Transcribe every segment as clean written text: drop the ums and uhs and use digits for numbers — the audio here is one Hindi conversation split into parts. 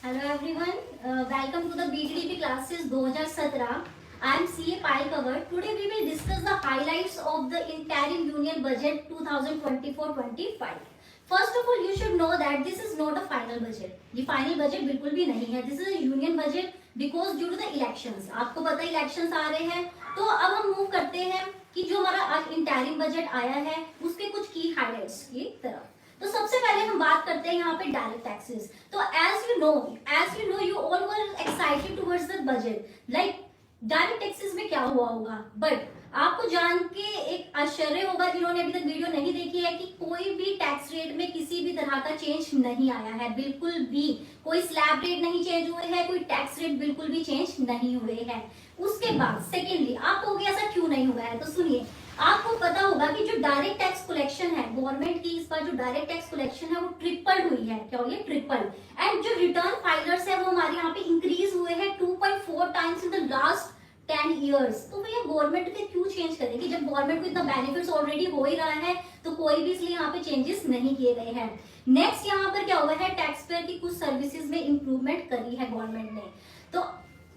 Hello everyone, welcome to the BTDP classes 2017. I am CA Payal Kawar. Today we will discuss the highlights of the interim union budget 2024-25. First of all, you should know that this is not a final budget. ये final budget बिल्कुल भी नहीं है. This is a union budget because due to the elections. आपको पता है elections आ रहे हैं, तो अब हम move करते हैं कि जो हमारा आज interim budget आया है उसके कुछ key highlights की तरफ. तो सबसे पहले हम बात करते हैं यहाँ पे डायरेक्ट टैक्सेस. तो as you know you all were excited towards the budget. Like direct taxes में क्या हुआ होगा, बट आपको जान के एक आश्चर्य होगा जिन्होंने अभी तक वीडियो नहीं देखी है कि कोई भी टैक्स रेट में किसी भी तरह का चेंज नहीं आया है. बिल्कुल भी कोई स्लैब रेट नहीं चेंज हुए हैं, कोई टैक्स रेट बिल्कुल भी चेंज नहीं हुए हैं. उसके बाद सेकेंडली आप कहोगे ऐसा क्यों नहीं हुआ है, तो सुनिए. आपको पता होगा कि जो डायरेक्ट टैक्स कलेक्शन है गवर्नमेंट की, इस बार जो डायरेक्ट टैक्स कलेक्शन है वो ट्रिपल हुई है. क्या हुई है? ट्रिपल. एंड जो रिटर्न फाइलर्स है वो हमारे यहाँ पे इंक्रीज हुए हैं 2.4 times in the last 10 years. तो भैया गवर्नमेंट के क्यों चेंज करेगी जब गवर्नमेंट को इतना बेनिफिट्स ऑलरेडी हो ही रहा है, तो कोई भी इसलिए यहाँ पे चेंजेस नहीं किए गए हैं. नेक्स्ट यहाँ पर क्या हुआ है, टैक्स पेयर की कुछ सर्विसेज में इंप्रूवमेंट करी है गवर्नमेंट ने. तो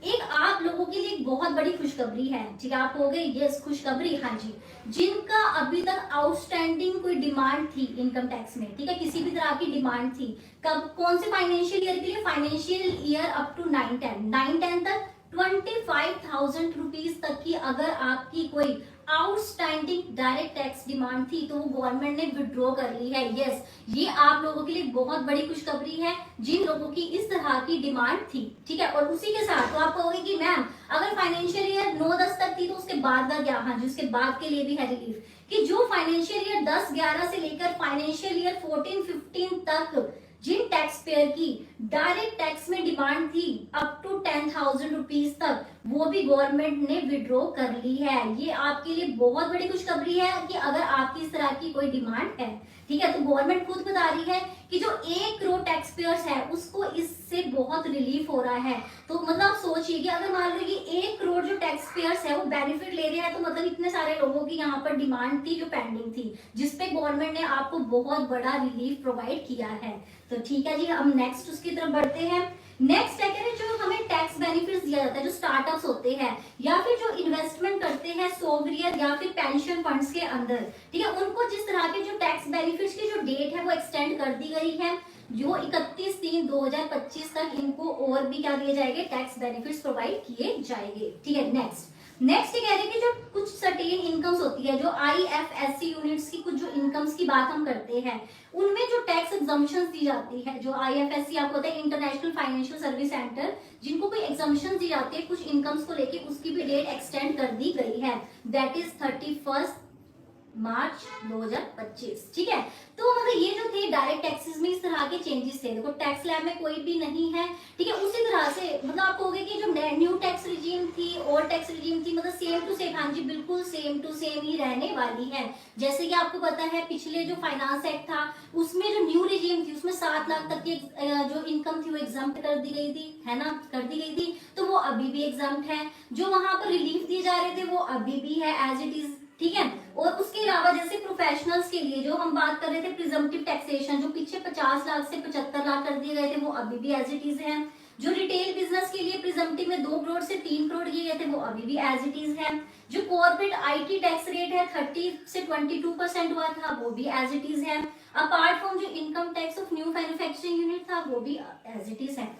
एक आप लोगों के लिए बहुत बड़ी खुशखबरी है. ठीक है, आप कहोगे यस खुशखबरी, हाँ जी. जिनका अभी तक आउटस्टैंडिंग कोई डिमांड थी इनकम टैक्स में, ठीक है, किसी भी तरह की डिमांड थी, कब कौन से फाइनेंशियल ईयर के लिए, फाइनेंशियल ईयर अप टू 9-10 तक 25,000 रुपीज तक की अगर आपकी कोई आउटस्टैंडिंग डायरेक्ट टैक्स डिमांड थी तो वो गवर्नमेंट ने विड्रॉ कर ली है. यस, ये आप लोगों के लिए बहुत बड़ी खुशखबरी है जिन लोगों की इस तरह की डिमांड थी. ठीक है, और उसी के साथ तो आप कहोगे कि मैम अगर फाइनेंशियल ईयर 9-10 तक थी तो उसके बाद का क्या, हाँ जी उसके बाद के लिए भी है रिलीफ. कि जो फाइनेंशियल ईयर 10-11 से लेकर फाइनेंशियल ईयर 14-15 तक जिन टैक्स पेयर की डायरेक्ट टैक्स में डिमांड थी अप टू 10,000 रुपीज तक, वो भी गवर्नमेंट ने विड्रॉ कर ली है. ये आपके लिए बहुत बड़ी खुशखबरी है कि अगर आपकी इस तरह की कोई डिमांड है. ठीक है, तो गवर्नमेंट खुद बता रही है कि जो 1 करोड़ टैक्स पेयर्स है उसको इससे बहुत रिलीफ हो रहा है. तो मतलब आप सोचिए कि अगर मान लो कि 1 करोड़ जो टैक्स पेयर्स है वो बेनिफिट ले रहे हैं, तो मतलब इतने सारे लोगों की यहाँ पर डिमांड थी जो पेंडिंग थी, जिसपे गवर्नमेंट ने आपको बहुत बड़ा रिलीफ प्रोवाइड किया है. तो ठीक है जी, हम नेक्स्ट उसकी तरफ बढ़ते हैं. नेक्स्ट क्या कह रहे हैं, जो हमें टैक्स बेनिफिट्स दिया जाता है, जो स्टार्टअप्स होते हैं या फिर जो इन्वेस्टमेंट करते हैं सोवरियन या फिर पेंशन फंड्स के अंदर, ठीक है, उनको जिस तरह के जो टैक्स बेनिफिट्स की जो डेट है वो एक्सटेंड कर दी गई है. जो 31/3/2025 तक इनको और भी क्या दिए जाएंगे, टैक्स बेनिफिट्स प्रोवाइड किए जाएंगे. ठीक है, नेक्स्ट ये कह रहे हैं कि जो कुछ सर्टेन इनकम्स होती है, जो IFSC यूनिट्स की कुछ जो इनकम्स की बात हम करते हैं, उनमें जो टैक्स एग्जम्पशंस दी जाती है, जो IFSC आपको होता है इंटरनेशनल फाइनेंशियल सर्विस सेंटर, जिनको कोई एग्जम्पशन दी जाती है कुछ इनकम्स को लेके, उसकी भी डेट एक्सटेंड कर दी गई है. दैट इज 31 मार्च 2025. ठीक है, तो मतलब ये जो थे डायरेक्ट टैक्सेस में इस तरह के चेंजेस थे. देखो टैक्स लैब में कोई भी नहीं है. ठीक है, उसी तरह से मतलब आप कहोगे कि जो न्यू टैक्स रिजीम थी, ओल्ड टैक्स रिजीम थी, मतलब सेम टू सेम, हाँ जी बिल्कुल सेम टू सेम ही रहने वाली है. जैसे कि आपको पता है पिछले जो फाइनेंस एक्ट था उसमें जो न्यू रिजीम थी उसमें 7 लाख तक की जो इनकम थी वो एग्जाम्प्ट कर दी गई थी, है ना, कर दी गई थी. तो वो अभी भी एग्जाम्प्ट है. जो वहां पर रिलीफ दिए जा रहे थे वो अभी भी है एज इट इज. ठीक है, और उसके अलावा जैसे प्रोफेशनल्स के लिए जो हम बात कर रहे थे प्रिजम्पटिव टैक्सेशन, जो पीछे 50 लाख से 75 लाख कर दिए गए थे वो अभी भी एज इट इज है. जो रिटेल बिजनेस के लिए प्रिजम्पटिव में 2 करोड़ से 3 करोड़ किए गए थे वो अभी भी एज इट इज है. जो कॉर्पोरेट IT टैक्स रेट है 30 से 22% हुआ था वो भी एज इट इज है. अपार्ट फ्रॉम जो income tax of new manufacturing unit था वो भी एज इट इज है.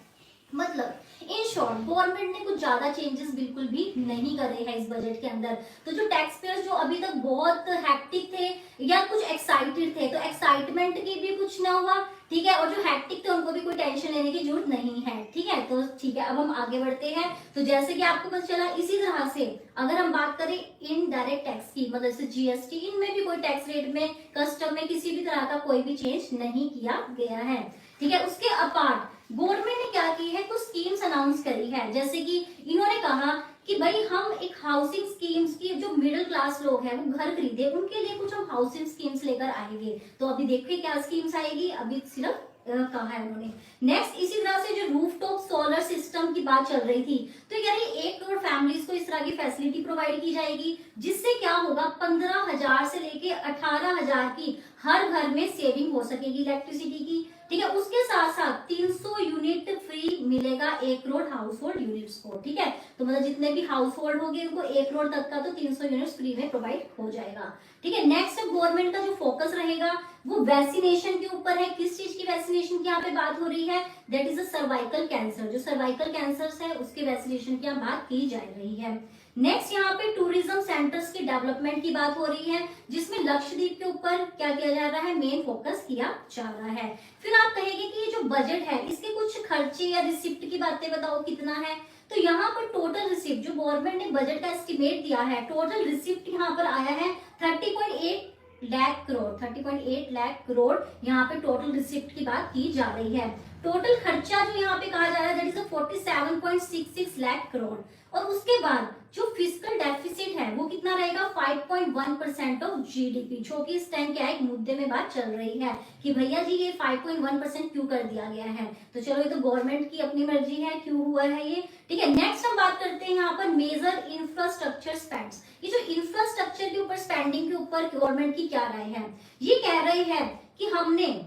मतलब इन शॉर्ट गवर्नमेंट ने कुछ ज्यादा चेंजेस बिल्कुल भी नहीं करे हैं इस बजट के अंदर. तो जो टैक्स पेयर्स जो अभी तक बहुत हैक्टिक थे या कुछ एक्साइटेड थे, तो एक्साइटमेंट की भी कुछ ना हुआ. ठीक है, और जो हैक्टिक थे उनको भी कोई टेंशन लेने की जरूरत नहीं है. ठीक है, तो ठीक है, अब हम आगे बढ़ते हैं. तो जैसे कि आपको पता चला, इसी तरह से अगर हम बात करें इनडायरेक्ट टैक्स की, मतलब जैसे GST, इनमें भी कोई टैक्स रेट में, कस्टम में किसी भी तरह का कोई भी चेंज नहीं किया गया है. ठीक है, उसके अपार्ट गवर्नमेंट ने क्या की है, कुछ स्कीम्स अनाउंस करी है. जैसे कि इन्होंने कहा कि भाई हम एक हाउसिंग स्कीम्स की, जो मिडिल क्लास लोग हैं वो घर खरीदे, उनके लिए कुछ हम हाउसिंग स्कीम्स लेकर आएंगे. तो अभी देखिए क्या स्कीम्स आएगी, अभी सिर्फ कहा है उन्होंने. नेक्स्ट इसी तरह से जो रूफटॉप सोलर सिस्टम की बात चल रही थी, तो यार 1 करोड़ फैमिलीज को इस तरह की फैसिलिटी प्रोवाइड की जाएगी, जिससे क्या होगा 15,000 से लेके 18,000 की हर घर में सेविंग हो सकेगी इलेक्ट्रिसिटी की. ठीक है, उसके साथ साथ 300 यूनिट फ्री मिलेगा 1 करोड़ हाउस होल्ड यूनिट्स को, ठीक है। तो मतलब जितने भी हाउस होल्ड होंगे उनको 1 करोड़ तक का तो 300 यूनिट्स फ्री में प्रोवाइड हो जाएगा, ठीक है। नेक्स्ट गवर्नमेंट का जो फोकस रहेगा वो वैक्सीनेशन के ऊपर है। किस चीज की वैक्सीनेशन की यहाँ पे बात हो रही है, that is a cervical cancer. जो सर्वाइकल कैंसर है उसके वैक्सीनेशन की यहाँ बात की जा रही है। नेक्स्ट यहाँ पे टूरिज्म सेंटर्स की डेवलपमेंट की बात हो रही है, जिसमें लक्षद्वीप के ऊपर क्या किया जा रहा है, मेन फोकस किया जा रहा है। फिर आप कहेंगे कि ये जो बजट है इसके कुछ खर्चे या रिसिप्ट की बातें बताओ कितना है। तो यहाँ पर टोटल रिसिप्ट जो गवर्नमेंट ने बजट का एस्टिमेट दिया है, टोटल रिसिप्ट यहाँ पर आया है 30.8 लाख करोड़, 30.8 लाख करोड़ यहाँ पे टोटल रिसिप्ट की बात की जा रही है। टोटल खर्चा जो यहाँ पे कहा जा रहा है दैट इज 47.66 लाख करोड़। और उसके बाद जो फिस्कल डेफिसिट है वो कितना रहेगा, 5.1% ऑफ जीडीपी, जो कि इस टाइम क्या है, एक मुद्दे में बात चल रही है कि भैया जी ये 5.1% क्यों कर दिया गया है। तो चलो ये तो गवर्नमेंट की अपनी मर्जी है क्यों हुआ है ये, ठीक है। नेक्स्ट हम बात करते हैं यहाँ पर मेजर इंफ्रास्ट्रक्चर स्पेंड्स। ये जो इंफ्रास्ट्रक्चर के ऊपर स्पेंडिंग के ऊपर गवर्नमेंट की क्या राय है, ये कह रही है कि हमने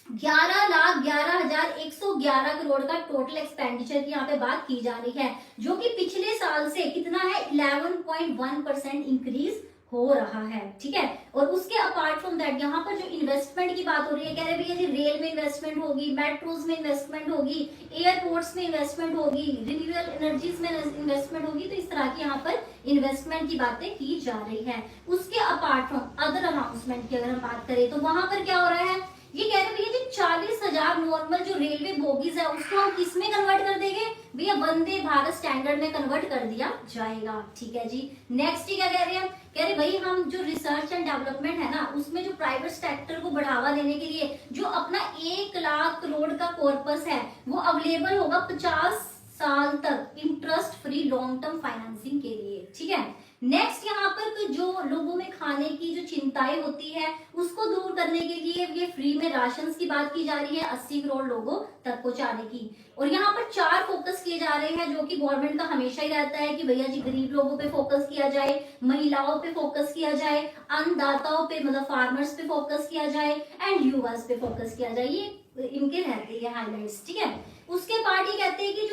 11,11,111 करोड़ का टोटल एक्सपेंडिचर की यहाँ पे बात की जा रही है, जो कि पिछले साल से कितना है, 11.1% इंक्रीज हो रहा है, ठीक है। और उसके अपार्ट फ्रॉम दैट यहाँ पर जो इन्वेस्टमेंट की बात हो रही है, कह रहे भैया जी रेल में इन्वेस्टमेंट होगी, मेट्रोज में इन्वेस्टमेंट होगी, एयरपोर्ट्स में इन्वेस्टमेंट होगी, रिन्यूएबल एनर्जीज में इन्वेस्टमेंट होगी। तो इस तरह की यहाँ पर इन्वेस्टमेंट की बातें की जा रही है। उसके अपार्ट फ्रॉम अदर अनाउंसमेंट की अगर हम बात करें तो वहां पर क्या हो रहा है, ये कह रहे भैया जी 40,000 नॉर्मल जो रेलवे बोगीज है उसको हम किस में कन्वर्ट कर देंगे, भैया वंदे भारत स्टैंडर्ड में कन्वर्ट कर दिया जाएगा, ठीक है जी। नेक्स्ट क्या कह रहे हैं, कह रहे भाई हम जो रिसर्च एंड डेवलपमेंट है ना उसमें जो प्राइवेट सेक्टर को बढ़ावा देने के लिए जो अपना 1 लाख करोड़ का कॉर्पस है वो अवेलेबल होगा 50 साल तक interest free long term financing के लिए, ठीक है। नेक्स्ट यहाँ पर तो जो लोगों में खाने की जो चिंताएं होती है उसको दूर करने के लिए ये फ्री में राशन की बात की जा रही है 80 करोड़ लोगों तक पहुंचाने की। और यहाँ पर 4 फोकस किए जा रहे हैं जो कि गवर्नमेंट का हमेशा ही रहता है कि भैया जी गरीब लोगों पे फोकस किया जाए, महिलाओं पे फोकस किया जाए, अन्नदाताओं पे मतलब फार्मर्स पे फोकस किया जाए एंड यूवर्स पे फोकस किया जाए, ये इनके रहते हैं हाईलाइट्स, ठीक है। उसके बाद ये कहते हैं कि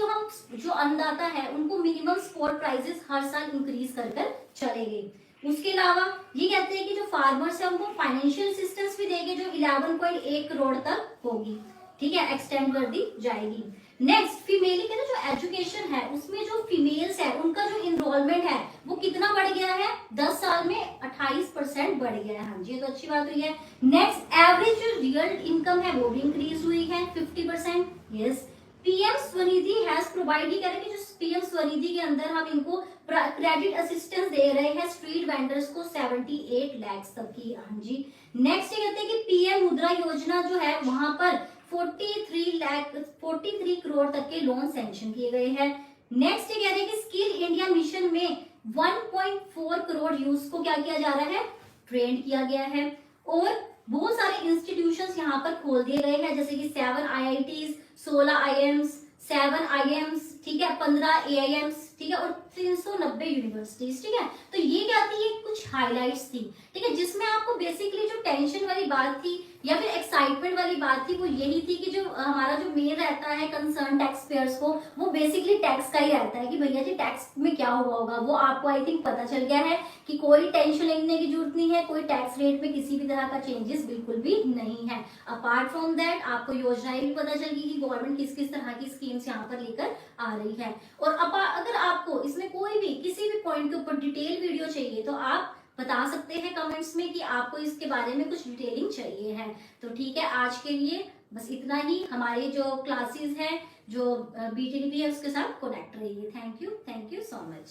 जो अन्नदाता है उनको मिनिमम स्पॉट प्राइसेस हर साल इंक्रीज कर चलेंगे। उसके अलावा ये कहते हैं कि जो फार्मर्स है उनको फाइनेंशियल असिस्टेंस भी देंगे जो 11.1 करोड़ तक होगी, ठीक है, एक्सटेंड कर दी जाएगी। नेक्स्ट फीमेल के जो एजुकेशन है उसमें जो फीमेल्स है उनका जो इनरोलमेंट है वो कितना बढ़ गया है, 10 साल में 28% बढ़ गया है। हाँ जी, ये तो अच्छी बात हुई है। नेक्स्ट एवरेज जो रियल इनकम है वो भी इंक्रीज हुई है 50%। Yes, PM Svanidhi has provide, ये कह रहे हैं कि जो पीएम स्वनिधि के अंदर हम इनको क्रेडिट असिस्टेंस दे रहे हैं स्ट्रीट वेंडर्स को 78 लाख तक की। हाँ जी। नेक्स्ट ये कहते हैं कि पीएम मुद्रा योजना जो है वहां पर 43 करोड़ तक के लोन सैंक्शन किए गए हैं। नेक्स्ट ये कह रहे हैं कि स्किल इंडिया मिशन में 1.4 करोड़ यूथ को क्या किया जा रहा है, ट्रेन किया गया है। और बहुत सारे इंस्टीट्यूशंस यहाँ पर खोल दिए गए हैं जैसे कि 7 IITs, 16 IIMs, 7 IIMs, ठीक है, 15 AIMs, ठीक है, और 390 यूनिवर्सिटीज, ठीक है। तो ये क्या थी, ये कुछ हाइलाइट्स थी, ठीक है, जिसमें आपको बेसिकली जो टेंशन वाली बात थी या फिर एक्साइटमेंट वाली बात थी वो यही थी कि जो हमारा जो मेन रहता है कंसर्न टैक्स पेयर्स को वो बेसिकली टैक्स का ही रहता है कि भैया जी टैक्स में क्या हुआ होगा। वो आपको आई थिंक पता चल गया है कि कोई टेंशन लेने की जरूरत नहीं है, कोई टैक्स रेट में किसी भी तरह का चेंजेस बिल्कुल भी नहीं है। अपार्ट फ्रॉम दैट आपको योजनाएं भी पता चल गई कि गवर्नमेंट किस किस तरह की स्कीम्स यहाँ पर लेकर आ रही है। और अगर आपको इसमें कोई भी किसी भी पॉइंट के ऊपर डिटेल वीडियो चाहिए तो आप बता सकते हैं कमेंट्स में कि आपको इसके बारे में कुछ डिटेलिंग चाहिए है। तो ठीक है, आज के लिए बस इतना ही। हमारी जो क्लासेस हैं जो BTDP है उसके साथ कनेक्ट रहिए। Thank you so much.